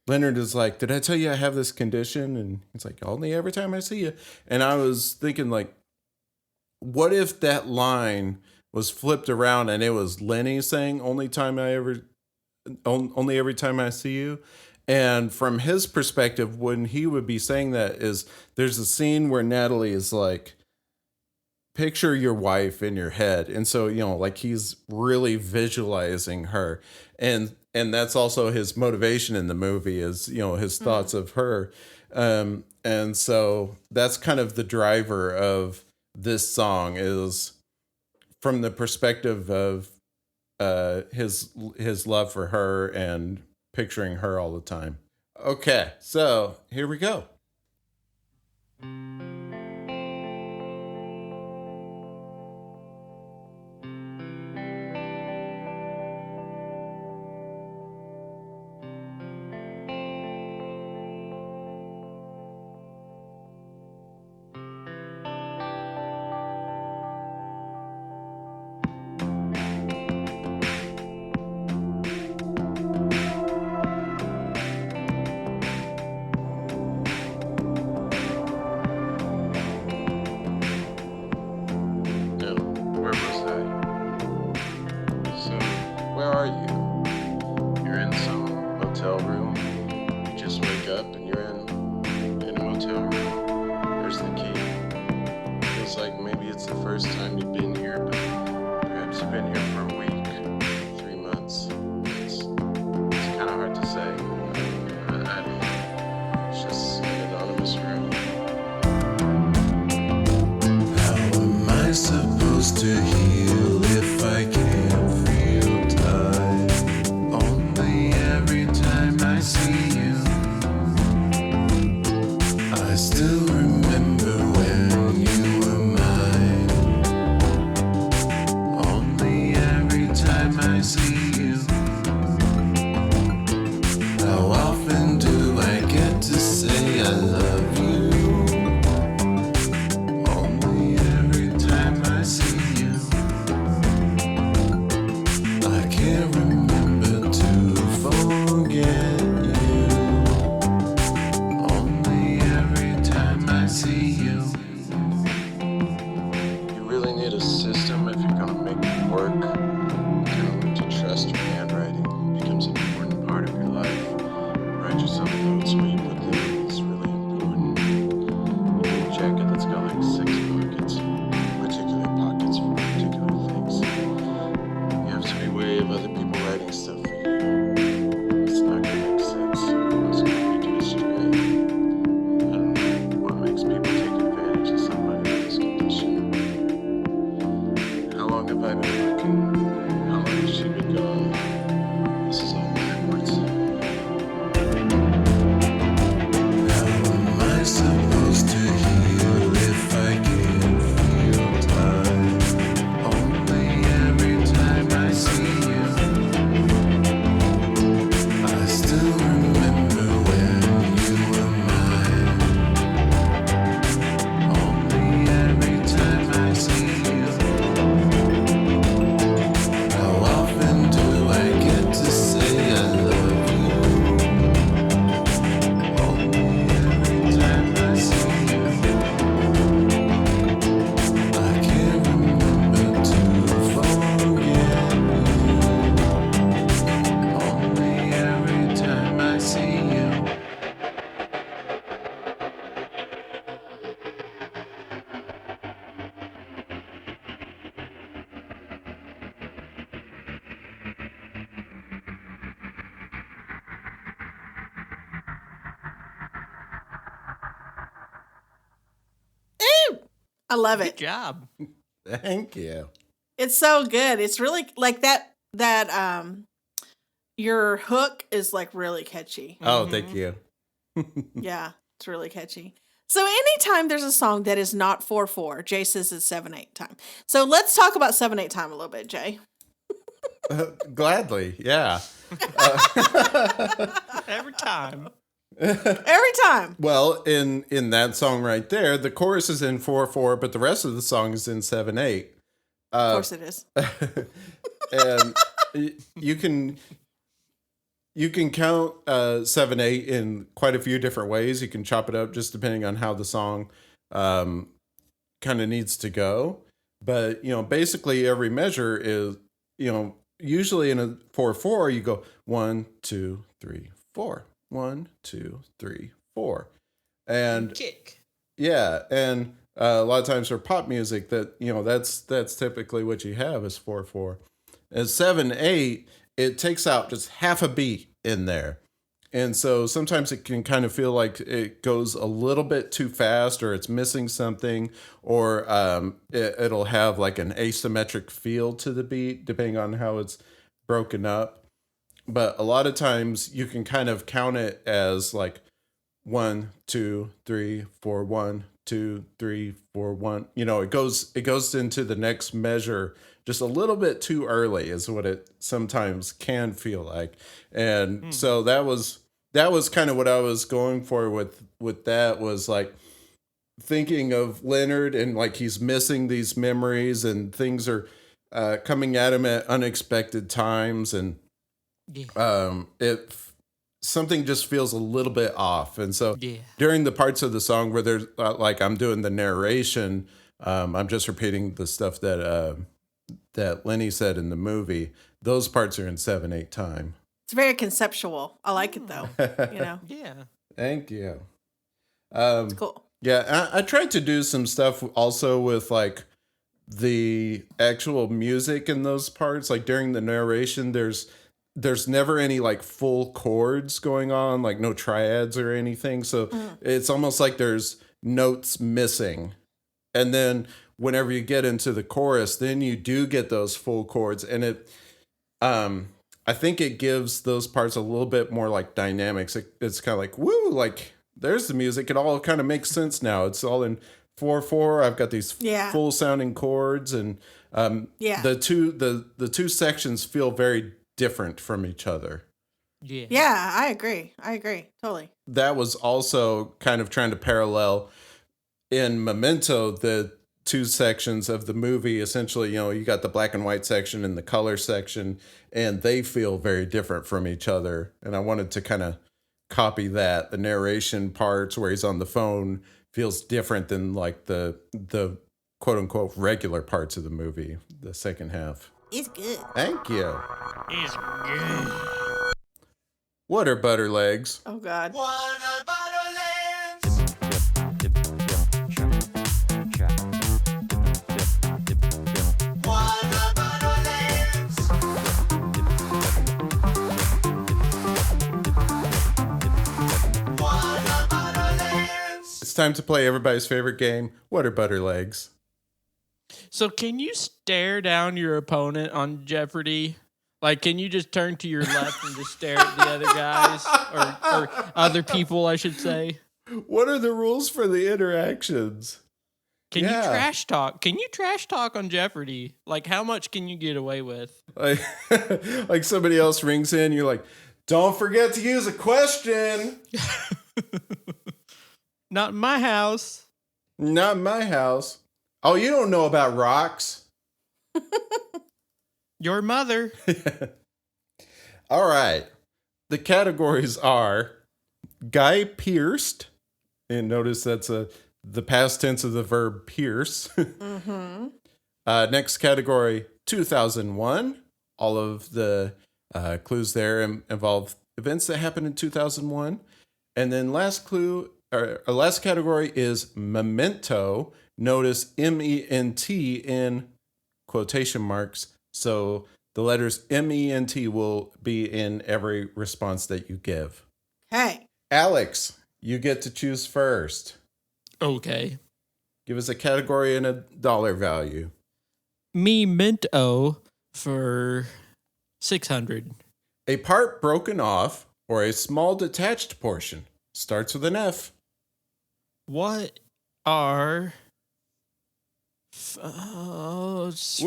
Leonard is like, "Did I tell you I have this condition?" And he's like, "Only every time I see you." And I was thinking, like, what if that line was flipped around and it was Lenny saying, only every time I see you. And from his perspective, when he would be saying that is there's a scene where Natalie is like, picture your wife in your head. And so, like he's really visualizing her. And that's also his motivation in the movie is, his thoughts of her. And so that's kind of the driver of this song is from the perspective of his love for her and picturing her all the time. Okay, so here we go. don't know. There's the key. Feels like maybe it's the first time you've been here, but perhaps you've been here for a week, 3 months. It's kind of hard to say. I don't know. It's just an anonymous room. How am I supposed to heal if I can't feel time? Only every time I see you, I still remember when you were mine. Only every time I see you. How often do I get to say I love you? Only every time I see you. I can't remember to forget you. Only every time I see you. You really need a system if you're gonna make it work. You gotta learn to trust your handwriting. It becomes an important part of your life. Write yourself notes where you put them. It's really important. You need a jacket that's got like 6 pockets. Particular pockets for particular things. You have to be wary of other people writing stuff for you. It's not gonna make sense. It's gonna lead you astray. I don't know what makes people take advantage of somebody in this condition. How long have I been working? How long has she been gone? This is all backwards. How am I supposed to heal if I can't feel time? Only every time I see you, I still remember when you were mine. Only every time I see you. How often do I get to say I love you? Only every time I see you. I can't remember to forget you. Only every time I see you. Ooh, I love Good it. job. Thank you. It's so good. It's really like that your hook is like really catchy. Oh, thank you. Yeah, it's really catchy. So anytime there's a song that is not 4/4, Jay says it's 7/8 time. So let's talk about 7/8 time a little bit, Jay. Gladly, yeah. Every time. Every time. Well, in that song right there, the chorus is in 4/4, but the rest of the song is in 7/8. Of course it is. And you can count 7/8 in quite a few different ways. You can chop it up just depending on how the song kind of needs to go. But basically every measure is usually in a 4/4 you go 1, 2, 3, 4. 1, 2, 3, 4. And Kick. yeah, and a lot of times for pop music, that that's typically what you have is 4/4. As 7/8, it takes out just half a beat in there, and so sometimes it can kind of feel like it goes a little bit too fast, or it's missing something, or it'll have like an asymmetric feel to the beat depending on how it's broken up. But a lot of times you can kind of count it as like 1, 2, 3, 4, 1, 2, 3, 4, 1. It goes into the next measure just a little bit too early is what it sometimes can feel like. And so that was kind of what I was going for with that, was like thinking of Leonard and like he's missing these memories and things are coming at him at unexpected times, and something just feels a little bit off. And so during the parts of the song where there's like I'm doing the narration, I'm just repeating the stuff that Lenny said in the movie. Those parts are in 7/8 time. It's very conceptual. I like it though. Yeah. Thank you. It's cool. Yeah, I tried to do some stuff also with like the actual music in those parts. Like during the narration, there's never any like full chords going on, like no triads or anything. So it's almost like there's notes missing. And then whenever you get into the chorus, then you do get those full chords. And I think it gives those parts a little bit more like dynamics. It's kind of like, woo, like there's the music. It all kind of makes sense now. It's all in 4/4. I've got these full sounding chords, and the two sections feel very different from each other. Yeah, I agree. Totally. That was also kind of trying to parallel in Memento the two sections of the movie. Essentially, you got the black and white section and the color section, and they feel very different from each other. And I wanted to kind of copy that. The narration parts where he's on the phone feels different than like the quote unquote regular parts of the movie, the second half. It's good. Thank you. It's good. What are butter legs? Oh, God. What are Butterlands? What are Butterlands? What are Butterlands? It's time to play everybody's favorite game. What are butter legs? So can you stare down your opponent on Jeopardy? Like, can you just turn to your left and just stare at the other guys or other people, I should say? What are the rules for the interactions? Can you trash talk? Can you trash talk on Jeopardy? Like, how much can you get away with? Like somebody else rings in, you're like, don't forget to use a question. Not in my house. Not in my house. Oh, you don't know about rocks. Your mother. All right. The categories are Guy Pierced. And notice that's the past tense of the verb pierce. Next category, 2001. All of the clues there involve events that happened in 2001. And then last category is Memento. Notice M-E-N-T in quotation marks. So the letters M-E-N-T will be in every response that you give. Hey. Alex, you get to choose first. Okay. Give us a category and a dollar value. Memento for 600. A part broken off or a small detached portion starts with an F. What are Whoops.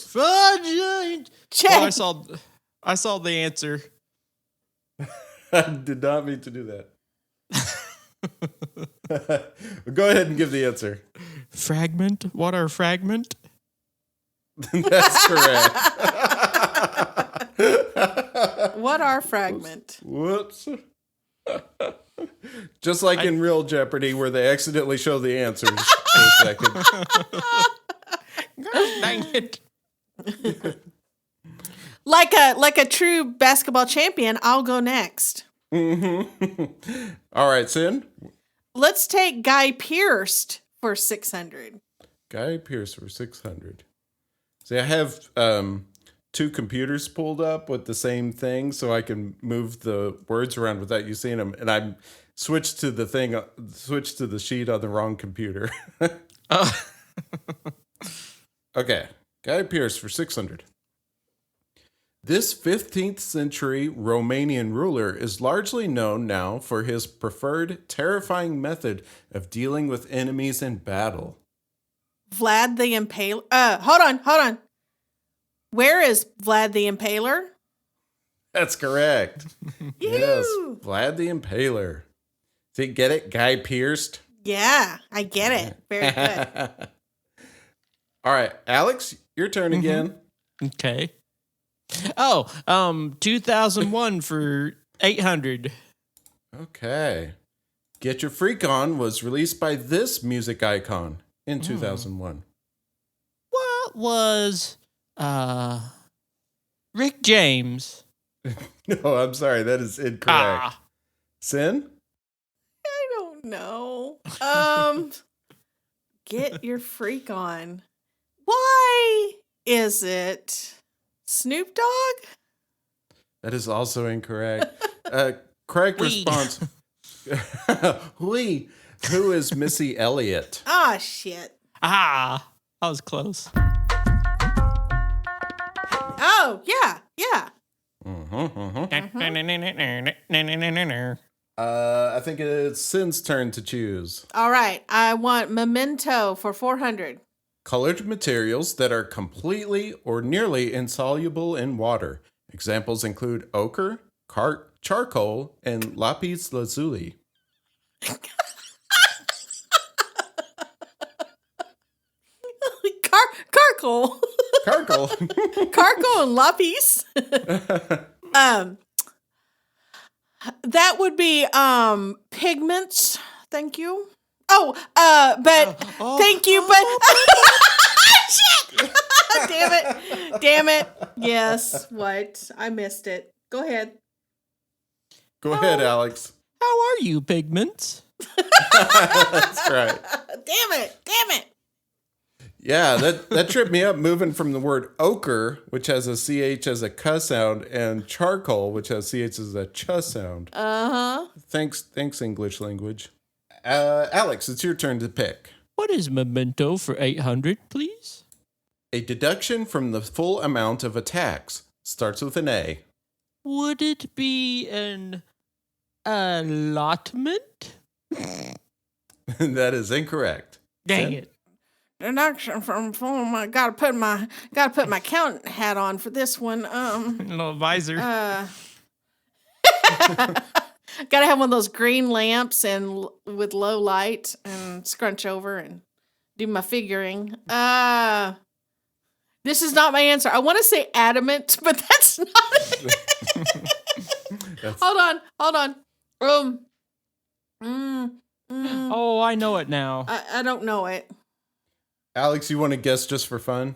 Fudge. Check. Oh, I saw the answer. I did not mean to do that. Go ahead and give the answer. Fragment? What are fragment? That's correct. What are fragment? Whoops. Just like in real Jeopardy, where they accidentally show the answers for a second. Dang it. Like a true basketball champion, I'll go next. Mm-hmm. All right, Sin. Let's take Guy Pierced for 600. Guy Pierce for 600. See, I have two computers pulled up with the same thing, so I can move the words around without you seeing them. And I switched to the sheet on the wrong computer. Okay, Guy Pierce for 600. This 15th century Romanian ruler is largely known now for his preferred terrifying method of dealing with enemies in battle. Vlad the Impaler. Hold on. Where is Vlad the Impaler? That's correct. Yes, Vlad the Impaler. See, get it? Guy Pierced? Yeah, I get it. Very good. All right, Alex, your turn again. Okay. Oh, 2001 for 800. Okay. Get Your Freak On was released by this music icon in 2001. What was Rick James? No, I'm sorry. That is incorrect. Sin? I don't No. Get your freak on. Why is it Snoop Dogg? That is also incorrect. Correct response. Lee. Who is Missy Elliott? Ah, shit. Ah, I was close. Oh, yeah, yeah. I think it's Sin's turn to choose. All right. I want Memento for 400. Colored materials that are completely or nearly insoluble in water. Examples include ochre, charcoal, and lapis lazuli. Carcoal. Charcoal. Carcoal and lapis. That would be pigments. Thank you. But thank you, but shit. Damn it. Yes. What? I missed it. Go ahead. Go ahead, Alex. How are you, Pigments? That's right. Damn it. Yeah, that tripped me up moving from the word ochre, which has a CH as a K sound, and charcoal, which has CH as a ch sound. Uh-huh. Thanks, English language. Alex, it's your turn to pick. What is Memento for 800, please? A deduction from the full amount of a tax. Starts with an A. Would it be an allotment? That is incorrect. Dang it. Deduction from gotta put my accountant hat on for this one. Little visor. Gotta have one of those green lamps and with low light and scrunch over and do my figuring. This is not my answer. I want to say adamant, but that's not it. Hold on. Oh, I know it now. I don't know it. Alex, you want to guess just for fun?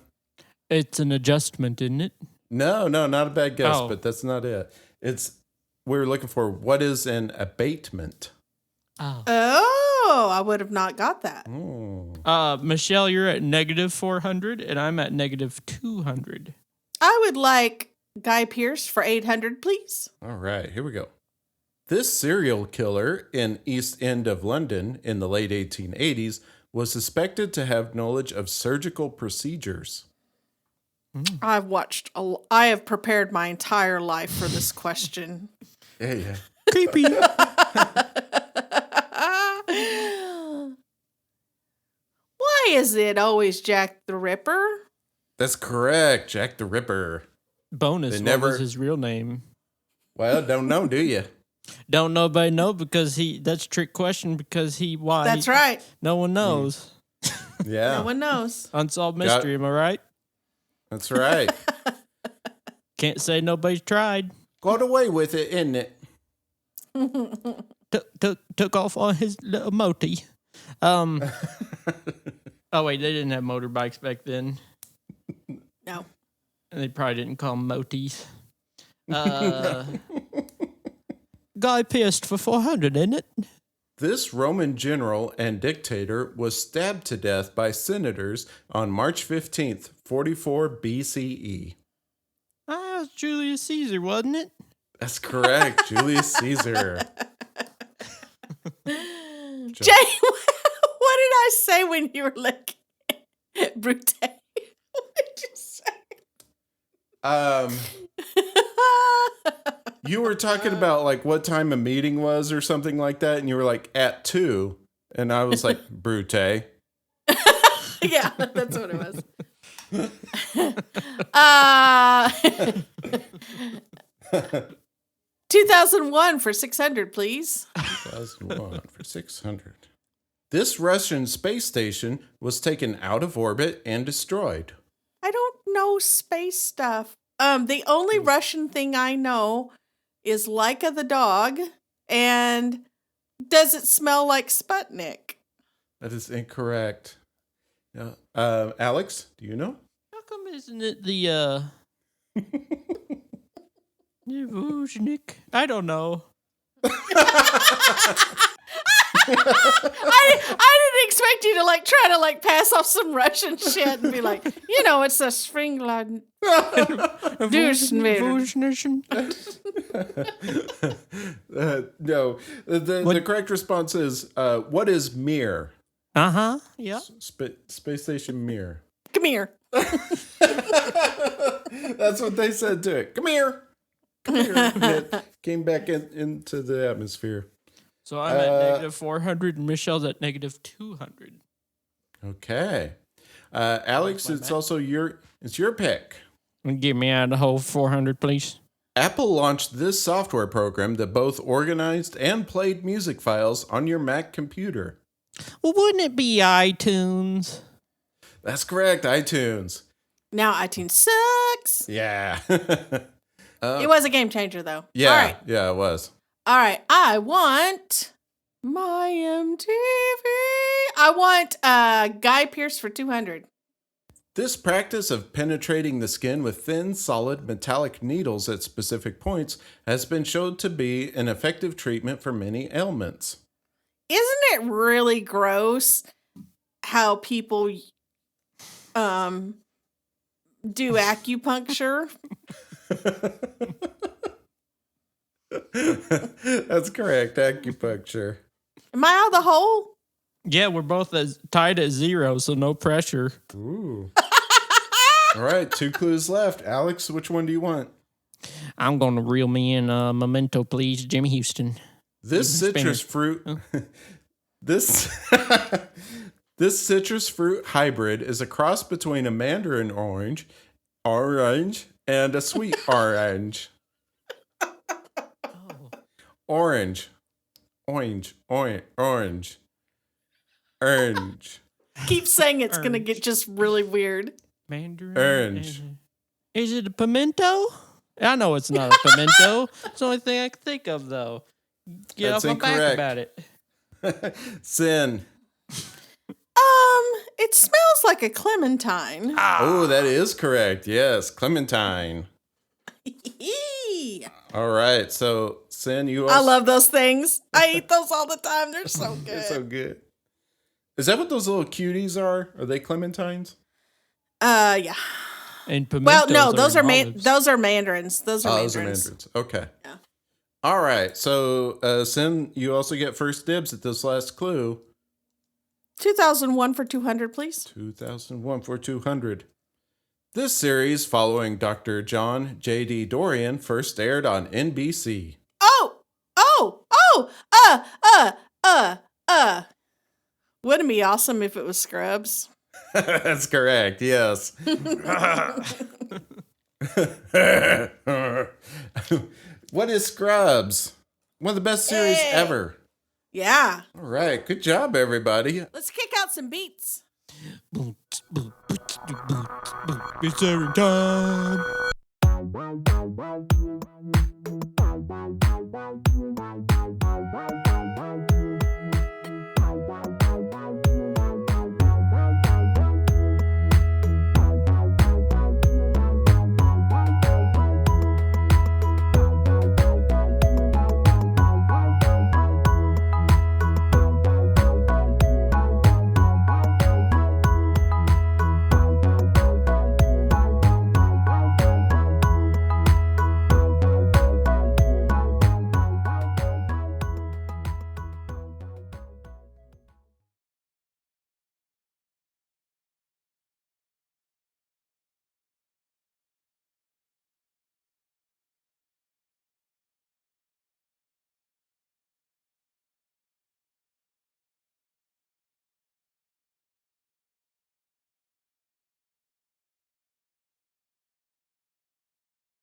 It's an adjustment, isn't it? No, not a bad guess, Oh. but that's not it. We were looking for what is an abatement. Oh, I would have not got that. Michelle, you're at negative 400, and I'm at negative 200. I would like Guy Pearce for 800, please. All right, here we go. This serial killer in East End of London in the late 1880s was suspected to have knowledge of surgical procedures. I have prepared my entire life for this question. Yeah. Creepy. Why is it always Jack the Ripper? That's correct, Jack the Ripper. Bonus, They what never- was his real name? Well, don't know, do you? Don't nobody know because that's a trick question because why? That's right. No one knows. Yeah, No one knows. Unsolved mystery, am I right? that's right. Can't say nobody's tried. Got away with it, isn't it? Took off on his little moti. Oh wait, they didn't have motorbikes back then. No. And they probably didn't call them motis. Guy Pearce for 400, isn't it? This Roman general and dictator was stabbed to death by senators on March 15th, 44 BCE. Ah, it's Julius Caesar, wasn't it? That's correct, Julius Caesar. Jay, what did I say when you were like, Brute? What did you say? You were talking about like what time a meeting was or something like that, and you were like at 2, and I was like brute. Yeah, that's what it was. 2001 for 600, please. 2001 for 600. This Russian space station was taken out of orbit and destroyed. I don't know space stuff. The only Russian thing I know is Laika the dog, and does it smell like Sputnik? That is incorrect. Yeah. Alex, do you know? How come isn't it the Vujnik? I don't know. I didn't expect you to like try to like pass off some Russian shit and be like, it's a Springland. No, the correct response is, what is Mir? Uh-huh. Yeah. Space Station Mir. Come here. That's what they said to it. Come here. It came back into the atmosphere. So I'm at negative 400 and Michelle's at negative 200. Okay. Alex, it's also your pick. Get me out of the whole 400, please. Apple launched this software program that both organized and played music files on your Mac computer. Well, wouldn't it be iTunes? That's correct, iTunes. Now iTunes sucks. Yeah. It was a game changer, though. Yeah, All right. yeah, it was. All right. I want my MTV. I want Guy Pearce for 200. This practice of penetrating the skin with thin, solid, metallic needles at specific points has been shown to be an effective treatment for many ailments. Isn't it really gross how people do acupuncture? That's correct, acupuncture. Am I out of the hole? Yeah, we're both tied at 0, so no pressure. Ooh. All right, 2 clues left. Alex, which one do you want? I'm going to reel me in Memento, please, Jimmy Houston. This Even citrus fruit... This citrus fruit hybrid is a cross between a mandarin orange, and a sweet orange. Orange. Keep saying it's going to get just really weird. Mandarin. Orange. Is it a pimento? I know it's not a pimento. It's the only thing I can think of, though. Get That's off my back incorrect. about it. Sin. It smells like a clementine. Oh, that is correct. Yes, clementine. All right, so Sin, you also... I love those things. I eat those all the time. They're so good. They're so good. Is that what those little cuties are? Are they clementines? Yeah. And pimentos Well, no, those are olives. those are mandarins. Those are Those are mandarins. mandarins. Okay. Yeah. All right. So, Sin, you also get first dibs at this last clue. 2001 for 200, please. 2001 for 200. This series, following Dr. John J.D. Dorian, first aired on NBC. Wouldn't it be awesome if it was Scrubs? That's correct. Yes. What is Scrubs? One of the best series Hey. ever. Yeah. All right. Good job, everybody. Let's kick out some beats. It's every time.